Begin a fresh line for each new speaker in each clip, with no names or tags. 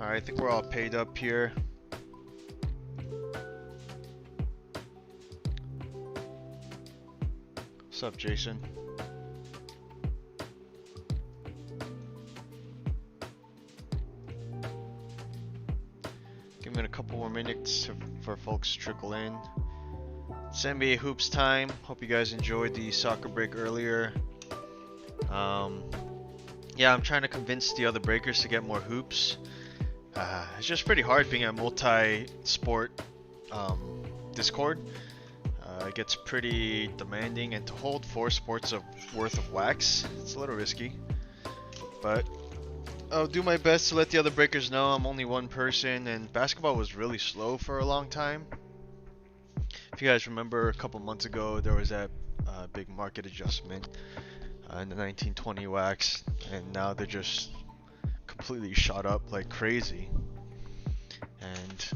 Alright, I think we're all paid up here. What's up, Jason? Give me a couple more minutes for folks to trickle in. It's NBA hoops time. Hope you guys enjoyed the soccer break earlier. Yeah, I'm trying to convince the other breakers to get more hoops. It's just pretty hard being a multi-sport Discord. It gets pretty demanding, and to hold 4 sports worth of wax, it's a little risky. But I'll do my best to let the other breakers know I'm only one person, and basketball was really slow for a long time. If you guys remember, a couple months ago there was that big market adjustment in the 1920 wax, and now they're just completely shot up like crazy. And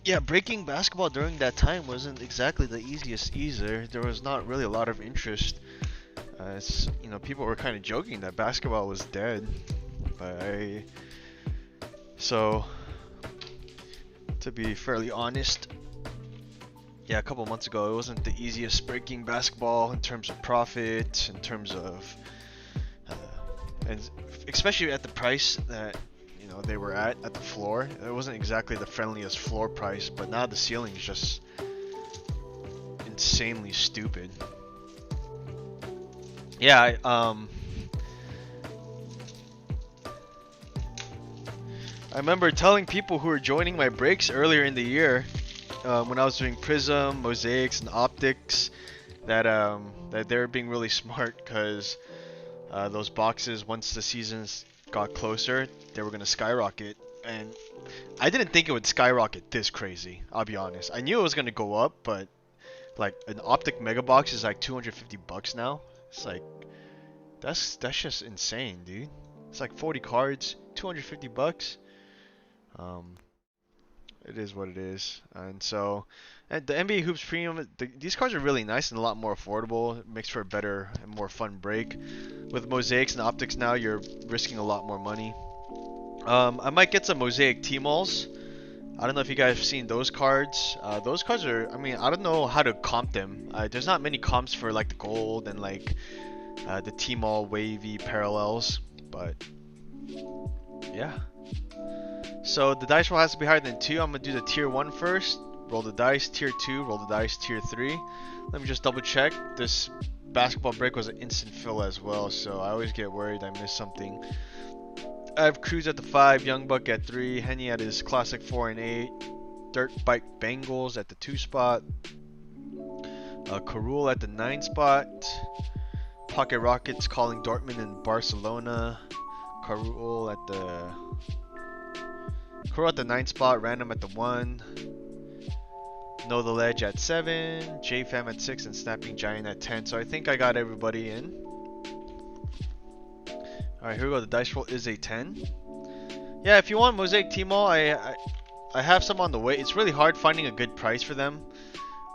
yeah, breaking basketball during that time wasn't exactly the easiest either. There was not really a lot of interest. You know, people were kind of joking that basketball was dead, but so to be fairly honest, yeah, a couple months ago it wasn't the easiest breaking basketball in terms of profit, in terms of and especially at the price that they were at the floor. It wasn't exactly the friendliest floor price, but now the ceiling is just insanely stupid. Yeah, I remember telling people who were joining my breaks earlier in the year, when I was doing Prism, Mosaics, and Optics, that they were being really smart, because those boxes, once the seasons got closer, they were gonna skyrocket. And I didn't think it would skyrocket this crazy, I'll be honest. I knew it was gonna go up, but like an Optic Mega Box is like $250 now. It's like that's just insane, dude. It's like 40 cards, $250. It is what it is. And so, and the NBA Hoops Premium, these cards are really nice and a lot more affordable. It makes for a better and more fun break. With Mosaics and Optics now, you're risking a lot more money. I might get some Mosaic T-Malls. I don't know if you guys have seen those cards. Those cards are, I mean, I don't know how to comp them. There's not many comps for like the gold and like the T-Mall wavy parallels, but yeah. So the dice roll has to be higher than 2. I'm going to do the tier 1 first. Roll the dice, tier 2, roll the dice, tier 3. Let me just double check. This basketball break was an instant fill as well, so I always get worried I missed something. I have Cruz at the 5, Young Buck at 3, Henny at his classic 4 and 8, dirtbikebengals at the 2 spot, Karuuhl at the 9 spot, Pocket Rockets calling Dortmund and Barcelona, Karuuhl at the 9 spot, Random at the 1, Knowthaledge at 7, JFam at 6, and SnappingGiant at 10. So I think I got everybody in. Alright, here we go. The dice roll is a 10. Yeah, if you want Mosaic T-Mall, I have some on the way. It's really hard finding a good price for them.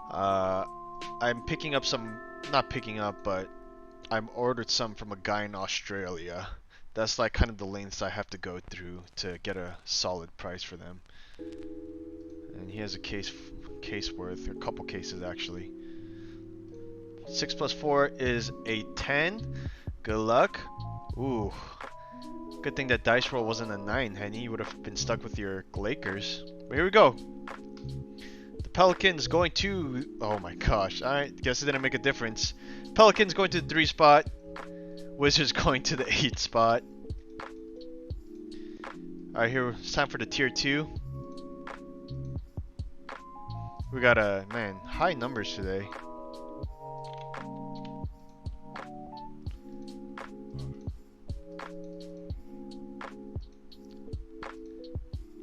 I'm picking up some, not picking up, but I'm ordered some from a guy in Australia. That's like kind of the lengths I have to go through to get a solid price for them. And he has a case worth, or a couple cases actually. 6 plus 4 is a 10. Good luck. Ooh. Good thing that dice roll wasn't a 9, Henny. You would have been stuck with your Lakers. But here we go. The Pelicans going to... Oh my gosh. Alright, guess it didn't make a difference. Pelicans going to the 3 spot. Wizards going to the 8 spot. Alright, here it's time for the tier 2. We got man, high numbers today.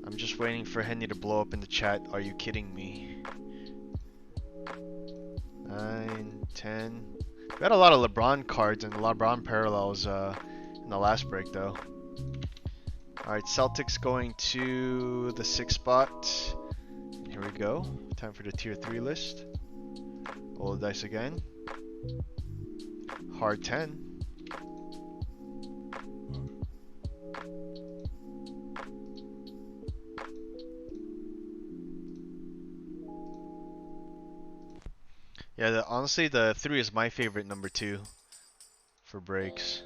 I'm just waiting for Henny to blow up in the chat. Are you kidding me? 9, 10. We had a lot of LeBron cards and LeBron parallels in the last break though. Alright, Celtics going to the 6th spot. Here we go. Time for the tier 3 list. Roll the dice again. Hard 10. Yeah, honestly, the 3 is my favorite number 2 for breaks.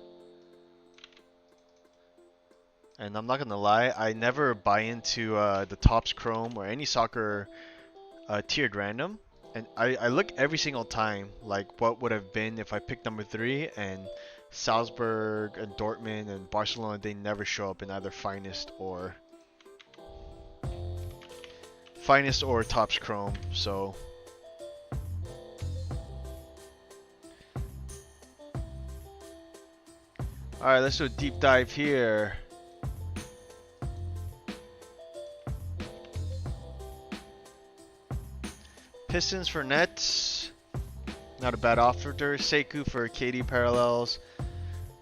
And I'm not gonna lie, I never buy into the Topps Chrome or any soccer tiered random. And I look every single time, like what would have been if I picked number 3, and Salzburg and Dortmund and Barcelona, they never show up in either finest or Topps Chrome. So alright, let's do a deep dive here. Pistons for Nets. Not a bad offer there. Sekou for KD parallels.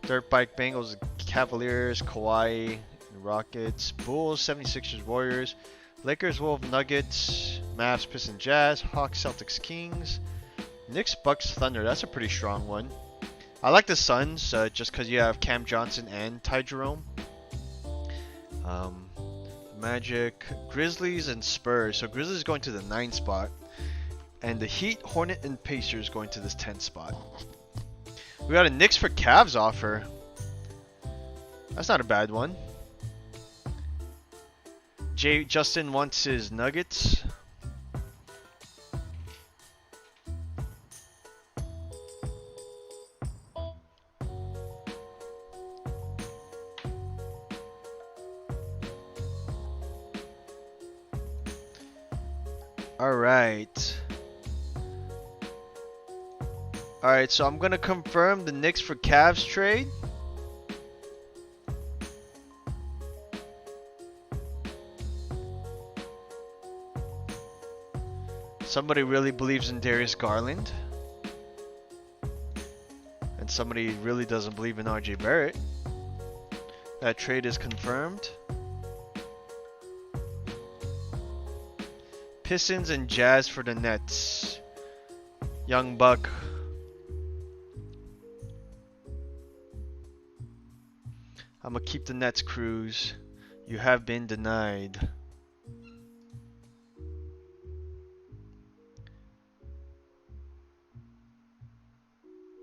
Dirtbikebengals, Cavaliers, Kawhi, Rockets. Bulls, 76ers, Warriors. Lakers, Wolves, Nuggets. Mavs, Pistons, Jazz. Hawks, Celtics, Kings. Knicks, Bucks, Thunder. That's a pretty strong one. I like the Suns just because you have Cam Johnson and Ty Jerome. Magic, Grizzlies, and Spurs. So Grizzlies going to the 9 spot. And the Heat, Hornet, and Pacers going to this 10 spot. We got a Knicks for Cavs offer. That's not a bad one. Justin wants his Nuggets. Alright. Alright, so I'm gonna confirm the Knicks for Cavs trade. Somebody really believes in Darius Garland. And somebody really doesn't believe in RJ Barrett. That trade is confirmed. Pistons and Jazz for the Nets. Young Buck. I'm gonna keep the Nets, Cruz. You have been denied.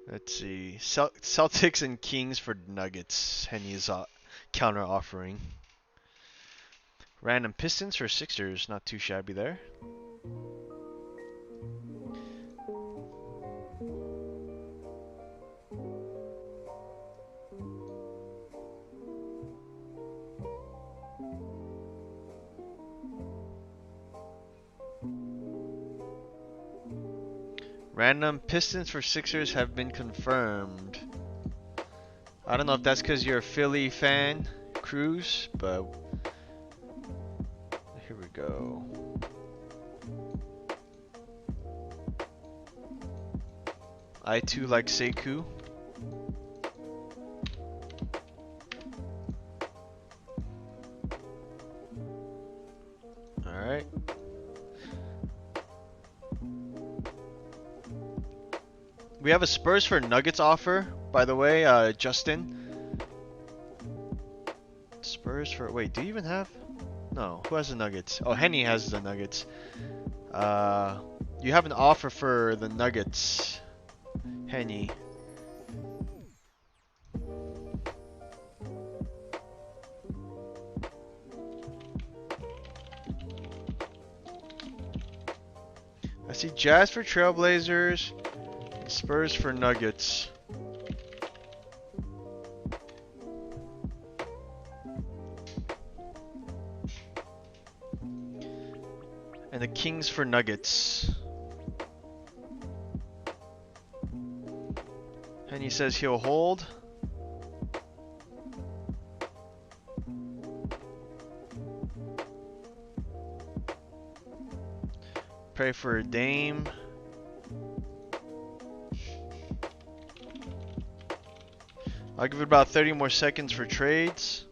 Let's see. Celtics and Kings for Nuggets. Henny is counter offering. Random Pistons for Sixers. Not too shabby there. Random Pistons for Sixers have been confirmed. I don't know if that's because you're a Philly fan, Cruz, but here we go. I too like Sekou. Alright. We have a Spurs for Nuggets offer, by the way, Justin. Spurs for, wait, do you even have? No, who has the Nuggets? Oh, Henny has the Nuggets. You have an offer for the Nuggets, Henny. I see Jazz for Trailblazers. Spurs for Nuggets. And the Kings for Nuggets. And he says he'll hold. Pray for a Dame. I'll give it about 30 more seconds for trades.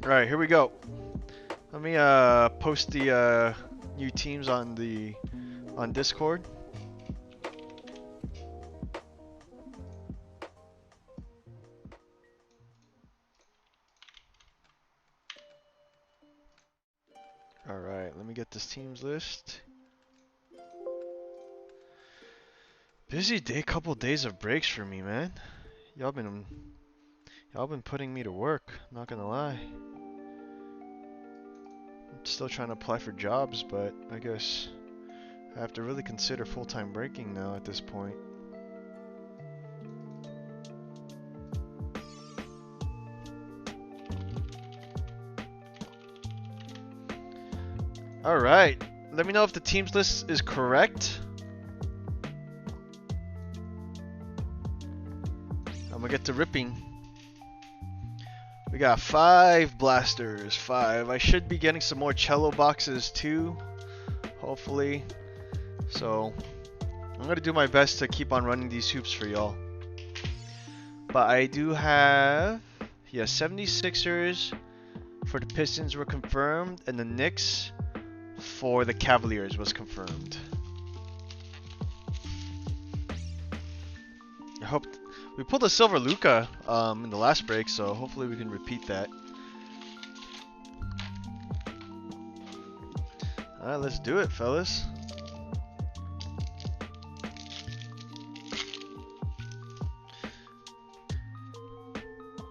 Alright, here we go. Let me post the new teams on Discord. Alright, let me get this teams list. Busy day, couple days of breaks for me, man. Y'all been putting me to work, not gonna lie. I'm still trying to apply for jobs, but I guess I have to really consider full-time breaking now at this point. Alright, let me know if the teams list is correct. I'm gonna get to ripping. We got 5 blasters, 5. I should be getting some more cello boxes too, hopefully. So, I'm gonna do my best to keep on running these hoops for y'all. But I do have, yeah, 76ers for the Pistons were confirmed, and the Knicks for the Cavaliers was confirmed. I hope we pulled a silver Luka in the last break, so hopefully we can repeat that. Alright, let's do it, fellas.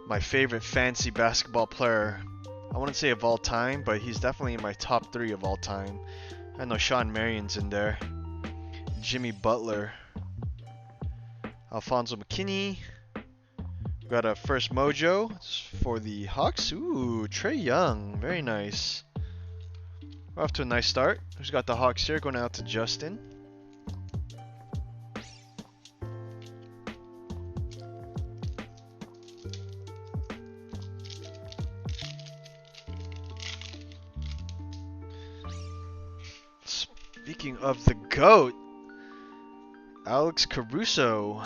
My favorite fantasy basketball player, I wouldn't say of all time, but he's definitely in my top 3 of all time. I know Sean Marion's in there, Jimmy Butler, Alfonso McKinney. We got a first mojo for the Hawks. Ooh, Trae Young, very nice. We're off to a nice start. Who's got the Hawks here? Going out to Justin. Speaking of the GOAT, Alex Caruso.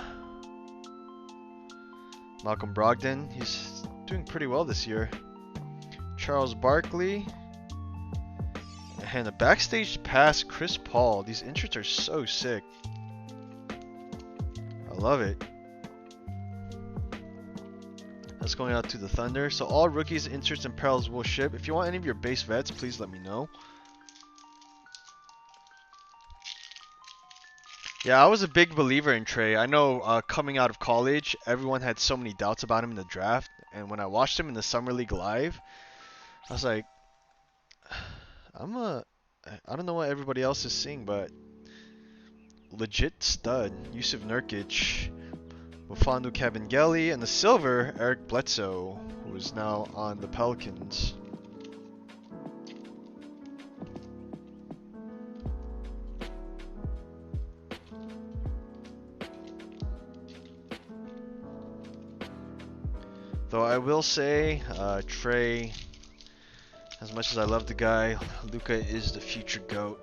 Malcolm Brogdon, he's doing pretty well this year. Charles Barkley. And a backstage pass, Chris Paul. These inserts are so sick. I love it. That's going out to the Thunder. So all rookies, inserts, and parallels will ship. If you want any of your base vets, please let me know. Yeah, I was a big believer in Trae. I know coming out of college, everyone had so many doubts about him in the draft. And when I watched him in the Summer League live, I was like, I don't know what everybody else is seeing, but legit stud. Yusuf Nurkic, Mfiondu Kabengele, and the silver, Eric Bledsoe, who is now on the Pelicans. Though I will say, Trae, as much as I love the guy, Luka is the future GOAT.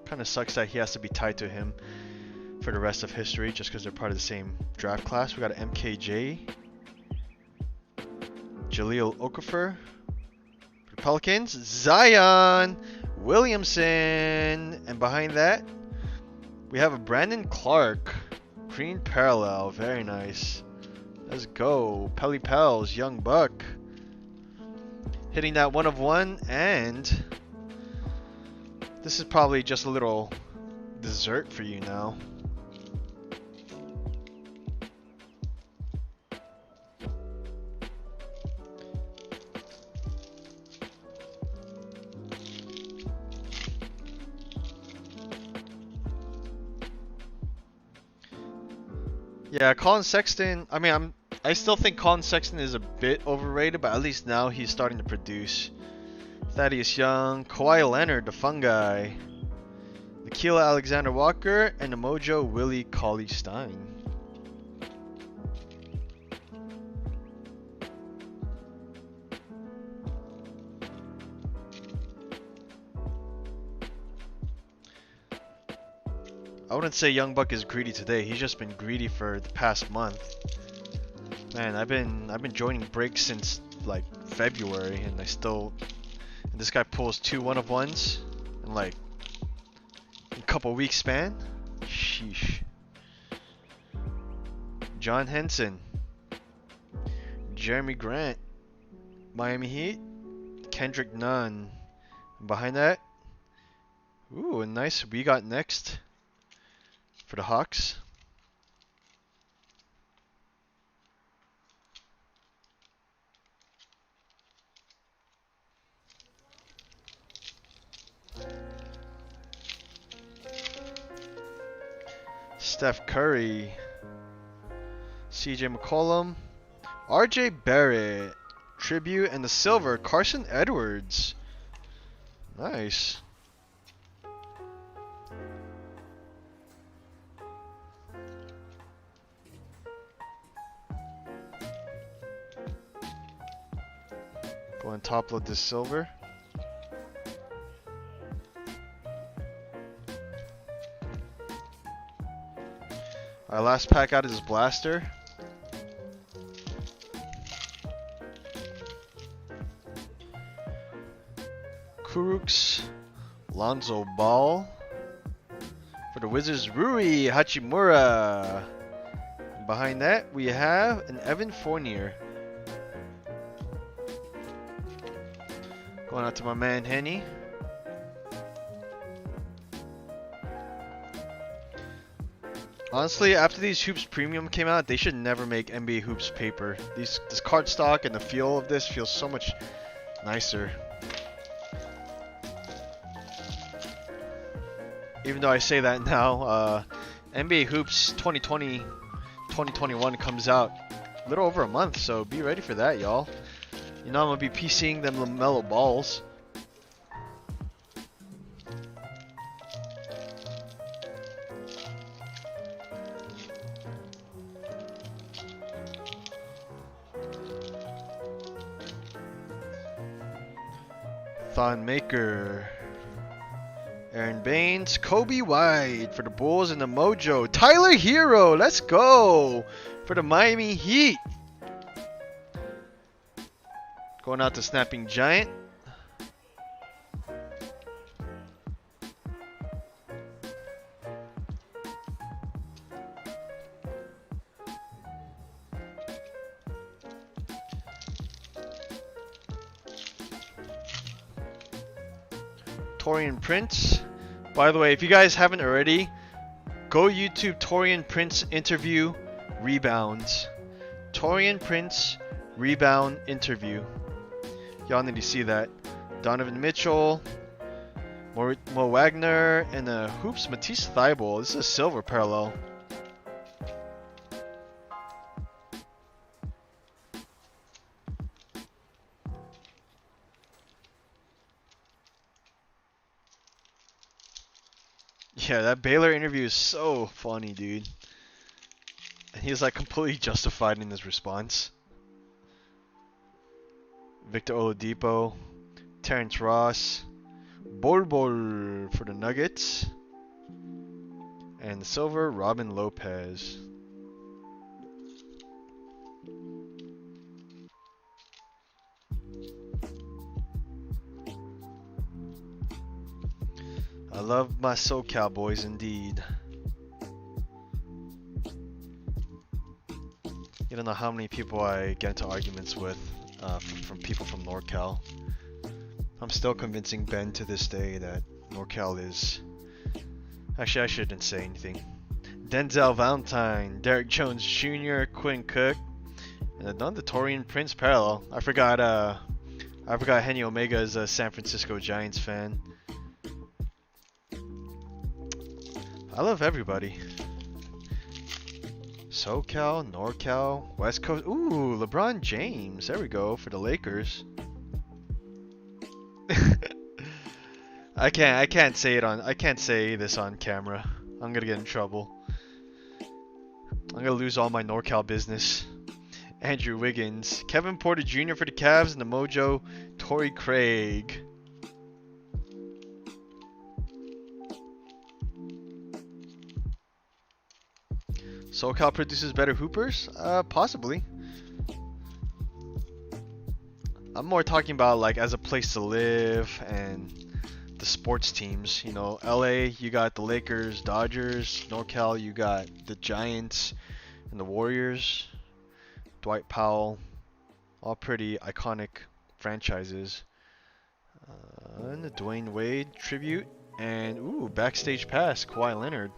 Kind of sucks that he has to be tied to him for the rest of history just because they're part of the same draft class. We got MKJ, Jahlil Okafor for the Pelicans, Zion Williamson, and behind that we have a Brandon Clark, green parallel, very nice. Let's go. Pelly Pels, Young Buck. Hitting that 1 of 1, and this is probably just a little dessert for you now. Yeah, Colin Sexton, I still think Colin Sexton is a bit overrated, but at least now he's starting to produce. Thaddeus Young, Kawhi Leonard, the Fungi, Nikhil Alexander Walker, and the Mojo Willie Cauley-Stein. I wouldn't say Young Buck is greedy today. He's just been greedy for the past month. Man, I've been joining breaks since like February, and this guy pulls 2 1-of-1s in like a couple weeks span. Sheesh. John Henson, Jeremy Grant, Miami Heat, Kendrick Nunn, Behind that, ooh, a nice we got next for the Hawks. Steph Curry, CJ McCollum, RJ Barrett, tribute, and the silver, Carson Edwards. Nice. Go and top load this silver. Our last pack out is blaster. Karuuhl, Lonzo Ball. For the Wizards, Rui Hachimura. And behind that, we have an Evan Fournier. Going out to my man Henny. Honestly, after these Hoops Premium came out, they should never make NBA Hoops paper. This card stock and the feel of this feels so much nicer. Even though I say that now, NBA Hoops 2020-2021 comes out a little over a month, so be ready for that, y'all. You know I'm gonna be PCing them LaMelo balls. Thon Maker, Aaron Baines, Kobe White for the Bulls and the Mojo. Tyler Hero, let's go for the Miami Heat. Going out to SnappingGiant. Taurean Prince. By the way, if you guys haven't already, go YouTube Taurean Prince interview rebounds. Taurean Prince rebound interview. Y'all need to see that. Donovan Mitchell, Mo Wagner, and Hoops Matisse Thybulle. This is a silver parallel. Yeah, that Baylor interview is so funny, dude. And he's like completely justified in his response. Victor Oladipo, Terrence Ross, Bol Bol for the Nuggets, and silver, Robin Lopez. I love my SoCal boys indeed. You don't know how many people I get into arguments with from people from NorCal. I'm still convincing Ben to this day that NorCal is... Actually, I shouldn't say anything. Denzel Valentine, Derek Jones Jr., Quinn Cook, and another Taurean Prince parallel. I forgot Henny Omega is a San Francisco Giants fan. I love everybody. SoCal, NorCal, West Coast. Ooh, LeBron James. There we go for the Lakers. I can't say this on camera. I'm gonna get in trouble. I'm gonna lose all my NorCal business. Andrew Wiggins, Kevin Porter Jr. for the Cavs, and the Mojo, Torrey Craig. SoCal produces better hoopers? Possibly. I'm more talking about like as a place to live and the sports teams. You know, LA, you got the Lakers, Dodgers. NorCal, you got the Giants and the Warriors. Dwight Powell. All pretty iconic franchises. And the Dwayne Wade tribute. And, ooh, backstage pass, Kawhi Leonard.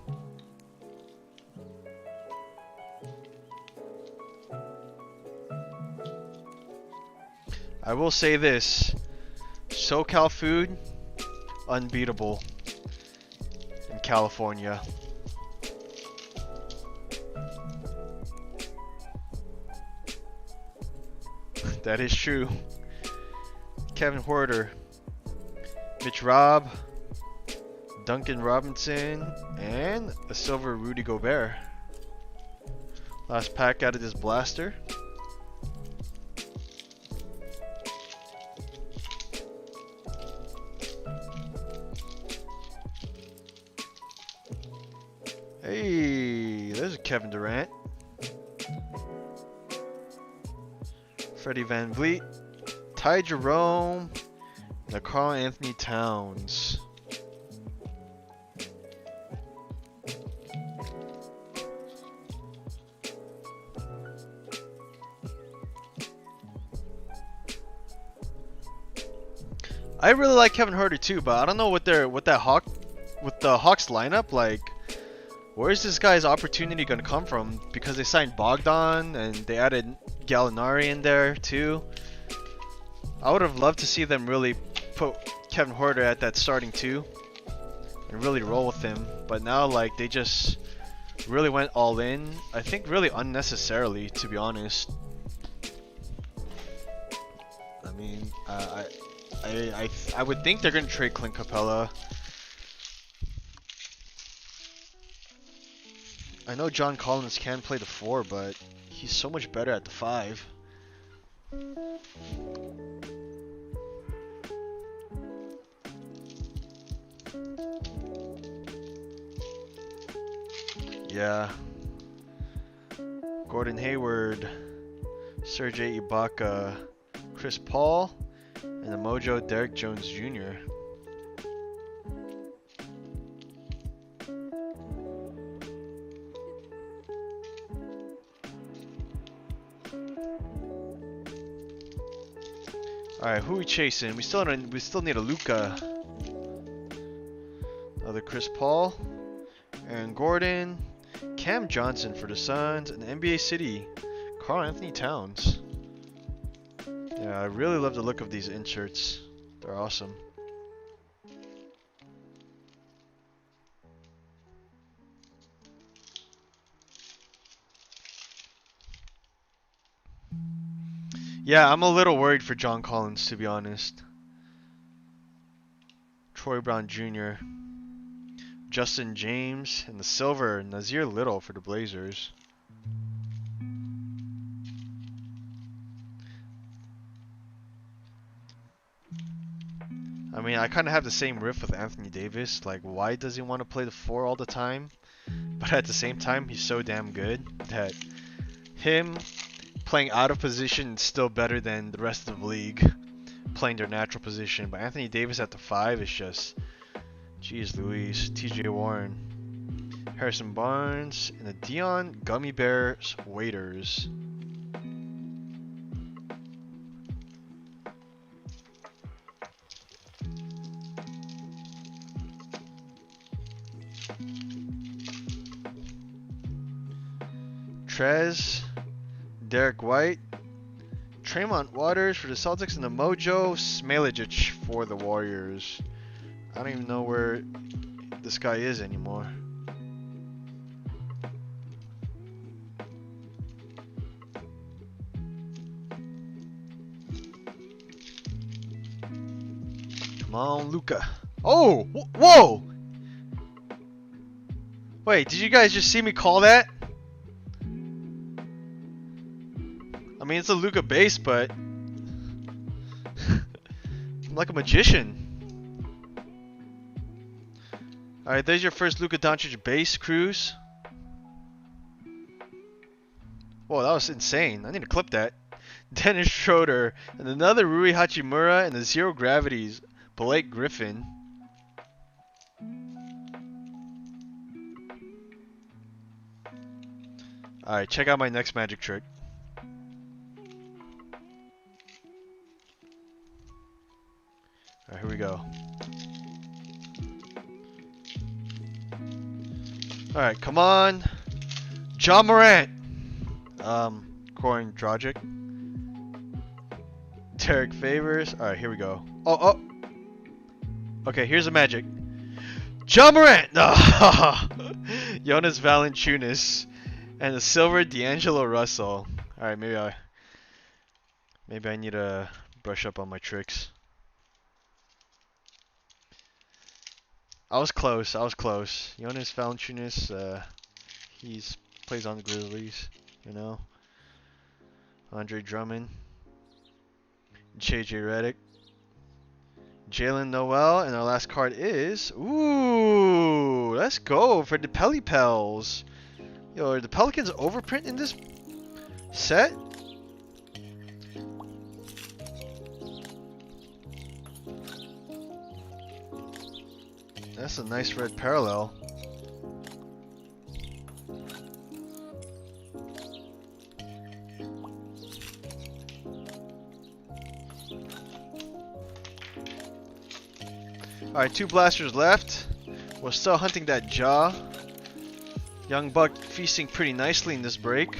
I will say this. SoCal food, unbeatable in California. That is true. Kevin Huerter, Mitch Robb, Duncan Robinson, and a silver Rudy Gobert. Last pack out of this blaster. Hey, there's a Kevin Durant. Freddie Van Vliet, Ty Jerome, and the Karl Anthony Towns. I really like Kevin Huerter too, but I don't know what the Hawks lineup, like, where's this guy's opportunity gonna come from? Because they signed Bogdan and they added Gallinari in there too. I would have loved to see them really put Kevin Huerter at that starting two and really roll with him. But now, like, they just really went all in. I think really unnecessarily, to be honest. I mean, I would think they're gonna trade Clint Capella. I know John Collins can play the 4, but he's so much better at the 5. Yeah. Gordon Hayward, Serge Ibaka, Chris Paul, and the Mojo Derek Jones Jr. Alright, who are we chasing? We still need a Luka. Another Chris Paul. Aaron Gordon. Cam Johnson for the Suns. And NBA City, Karl Anthony Towns. Yeah, I really love the look of these inserts. They're awesome. Yeah, I'm a little worried for John Collins, to be honest. Troy Brown Jr. Justin James, and the silver, Nazir Little for the Blazers. I mean, I kind of have the same riff with Anthony Davis. Like, why does he want to play the 4 all the time? But at the same time, he's so damn good that him playing out of position is still better than the rest of the league playing their natural position. But Anthony Davis at the 5 is just, jeez Louise. TJ Warren, Harrison Barnes, and the Dion Gummy Bears Waiters. Trez, Derek White, Tremont Waters for the Celtics, and the Mojo Smailagic for the Warriors. I don't even know where this guy is anymore. Come on, Luka. Oh, whoa! Wait, did you guys just see me call that? I mean, it's a Luka base, but I'm like a magician. Alright, there's your first Luka Doncic base, Cruz. Whoa, that was insane. I need to clip that. Dennis Schroeder, and another Rui Hachimura, and the Zero Gravities, Blake Griffin. Alright, check out my next magic trick. Alright, here go. Alright, come on. John Morant. Corin Dragic. Derek Favors. Alright, here we go. Oh. Okay, here's the magic. John Morant! Jonas Valanciunas. And the silver D'Angelo Russell. Alright, maybe I need to brush up on my tricks. I was close. Jonas Valanciunas, he's plays on the Grizzlies, you know. Andre Drummond. JJ Redick. Jalen Noel, and our last card is... Ooh! Let's go for the Pelipels. Yo, are the Pelicans overprint in this set? That's a nice red parallel. Alright, 2 blasters left. We're still hunting that jaw. Young Buck feasting pretty nicely in this break.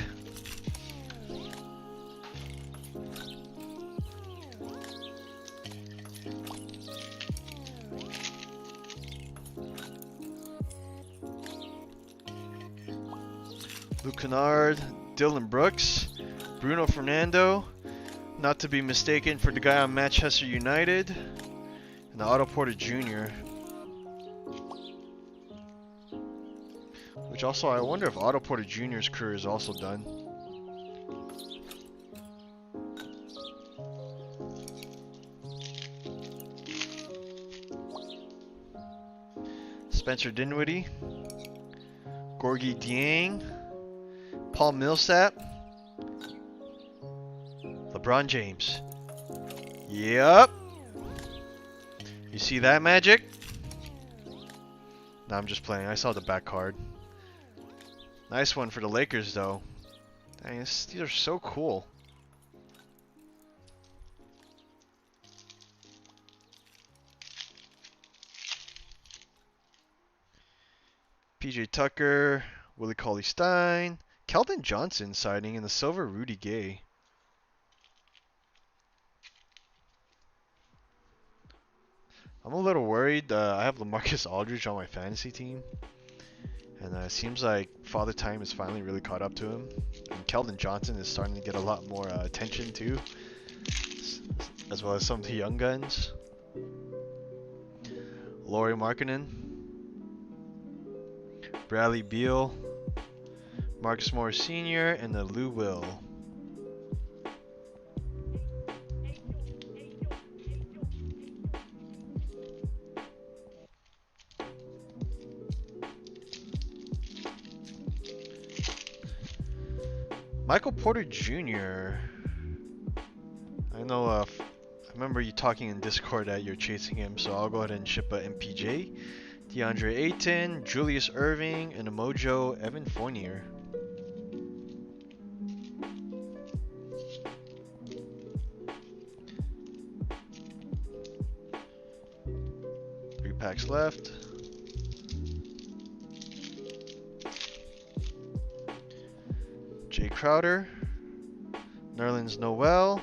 Luke Kennard, Dylan Brooks, Bruno Fernando, not to be mistaken for the guy on Manchester United, and the Otto Porter Jr. Which also, I wonder if Otto Porter Jr.'s career is also done. Spencer Dinwiddie, Gorgie Dieng, Paul Millsap, LeBron James. Yep. You see that magic? No, I'm just playing. I saw the back card. Nice one for the Lakers, though. Dang, these are so cool. PJ Tucker, Willie Cauley-Stein, Keldon Johnson signing in the silver Rudy Gay. I'm a little worried. I have LaMarcus Aldridge on my fantasy team. And it seems like Father Time is finally really caught up to him. And Keldon Johnson is starting to get a lot more attention too. As well as some of the young guns. Lauri Markkanen. Bradley Beal. Marcus Morris Sr. and the Lou Will. Michael Porter Jr. I know, I remember you talking in Discord that you're chasing him, so I'll go ahead and ship a MPJ. DeAndre Ayton, Julius Irving, and a Mojo Evan Fournier. Three packs left. Jay Crowder, Nerlens Noel,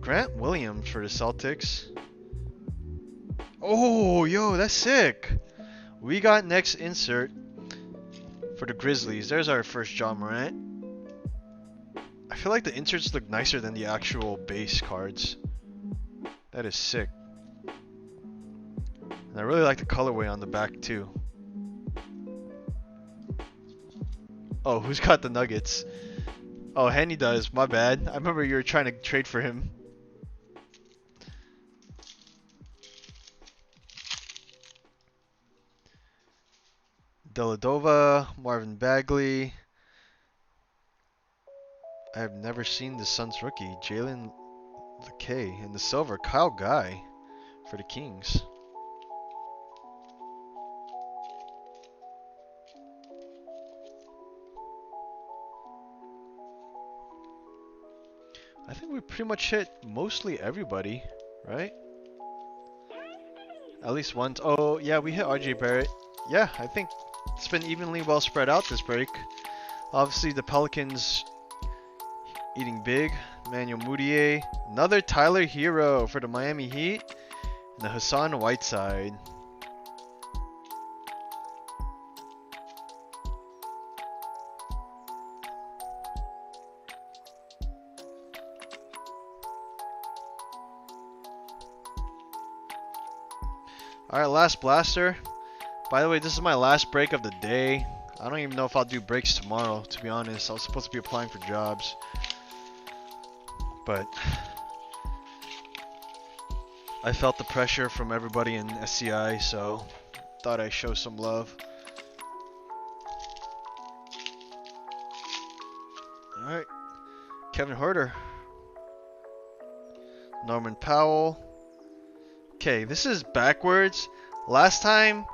Grant Williams for the Celtics. Oh, yo, that's sick. We got next insert for the Grizzlies. There's our first John Morant. I feel like the inserts look nicer than the actual base cards. That is sick. And I really like the colorway on the back too. Oh, who's got the Nuggets? Oh, Henny does. My bad. I remember you were trying to trade for him. Deladova, Marvin Bagley. I have never seen the Suns rookie, Jalen LeKay. And the silver, Kyle Guy for the Kings. I think we pretty much hit mostly everybody, right? At least once. Oh, yeah, we hit RJ Barrett. Yeah, I think it's been evenly well spread out this break. Obviously, the Pelicans eating big. Manuel Mudiay. Another Tyler Hero for the Miami Heat. And the Hassan Whiteside. Alright, last blaster. By the way, this is my last break of the day. I don't even know if I'll do breaks tomorrow, to be honest. I was supposed to be applying for jobs. But I felt the pressure from everybody in SCI, so thought I'd show some love. Alright. Kevin Huerter. Norman Powell. Okay, this is backwards. Last time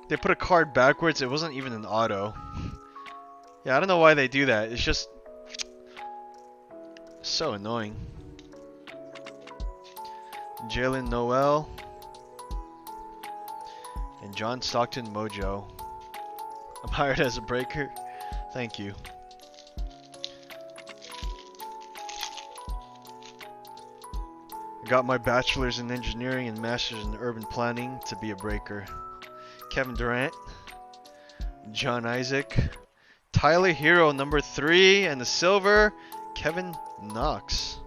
they put a card backwards, it wasn't even an auto. Yeah, I don't know why they do that. It's just so annoying. Jalen Noel and John Stockton Mojo. I'm hired as a breaker. Thank you. I got my bachelor's in engineering and master's in urban planning to be a breaker. Kevin Durant, John Isaac, Tyler Hero number 3, and the silver, Kevin Knox.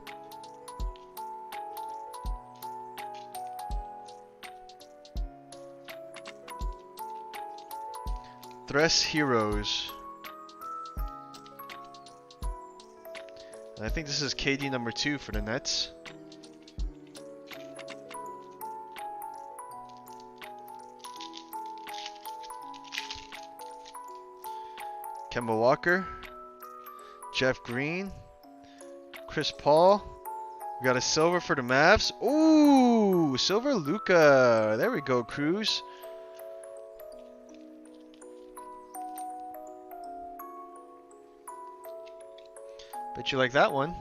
Thres Heroes. And I think this is KD number 2 for the Nets. Kemba Walker, Jeff Green, Chris Paul. We got a silver for the Mavs. Ooh, silver Luka. There we go, Cruz. Bet you like that one.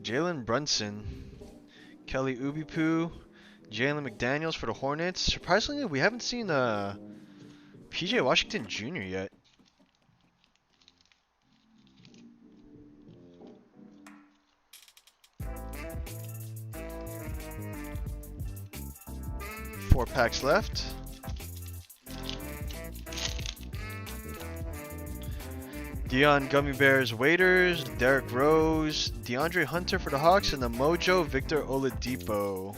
Jalen Brunson, Kelly Oubre, Jalen McDaniels for the Hornets. Surprisingly, we haven't seen PJ Washington Jr. yet. Four packs left. Dion Gummy Bears Waiters, Derrick Rose, DeAndre Hunter for the Hawks, and the Mojo Victor Oladipo.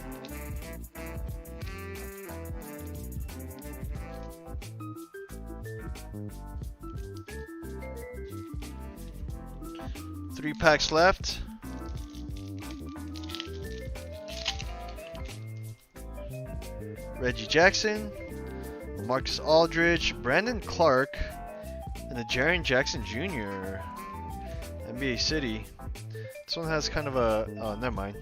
Three packs left. Reggie Jackson, Marcus Aldridge, Brandon Clark, and the Jaren Jackson Jr. NBA City. This one has kind of a... oh, never mind.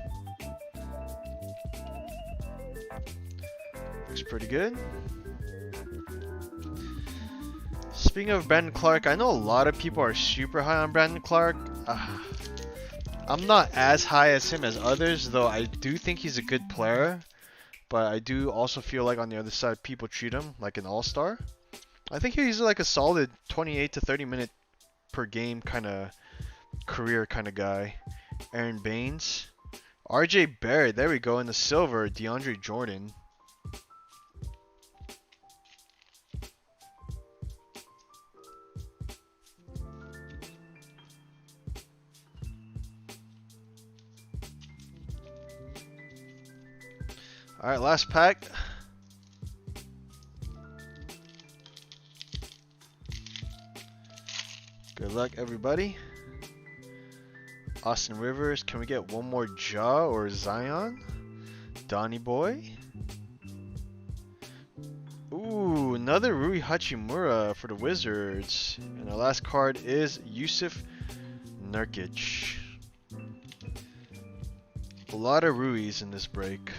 Looks pretty good. Speaking of Brandon Clark, I know a lot of people are super high on Brandon Clark. I'm not as high as him as others, though I do think he's a good player. But I do also feel like on the other side, people treat him like an all-star. I think he's like a solid 28 to 30 minute per game kind of career kind of guy. Aaron Baines. RJ Barrett, there we go, in the silver, DeAndre Jordan. Alright, last pack. Good luck, everybody. Austin Rivers. Can we get one more Ja or Zion? Donnie Boy. Ooh, another Rui Hachimura for the Wizards. And our last card is Yusuf Nurkic. A lot of Rui's in this break.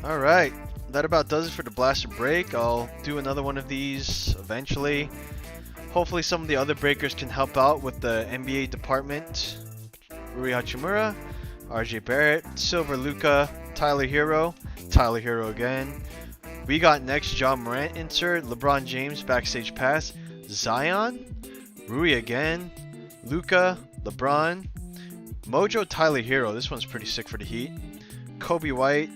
Alright, that about does it for the Blaster break. I'll do another one of these eventually. Hopefully some of the other breakers can help out with the NBA department. Rui Hachimura, RJ Barrett, Silver Luca, Tyler Hero again. We got next John Morant insert, LeBron James backstage pass, Zion, Rui again, Luca, LeBron, Mojo, Tyler Hero. This one's pretty sick for the Heat. Kobe White,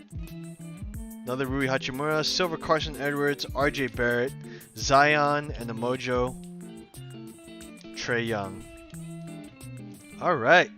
another Rui Hachimura, Silver Carson Edwards, RJ Barrett, Zion, and the Mojo, Trae Young. Alright.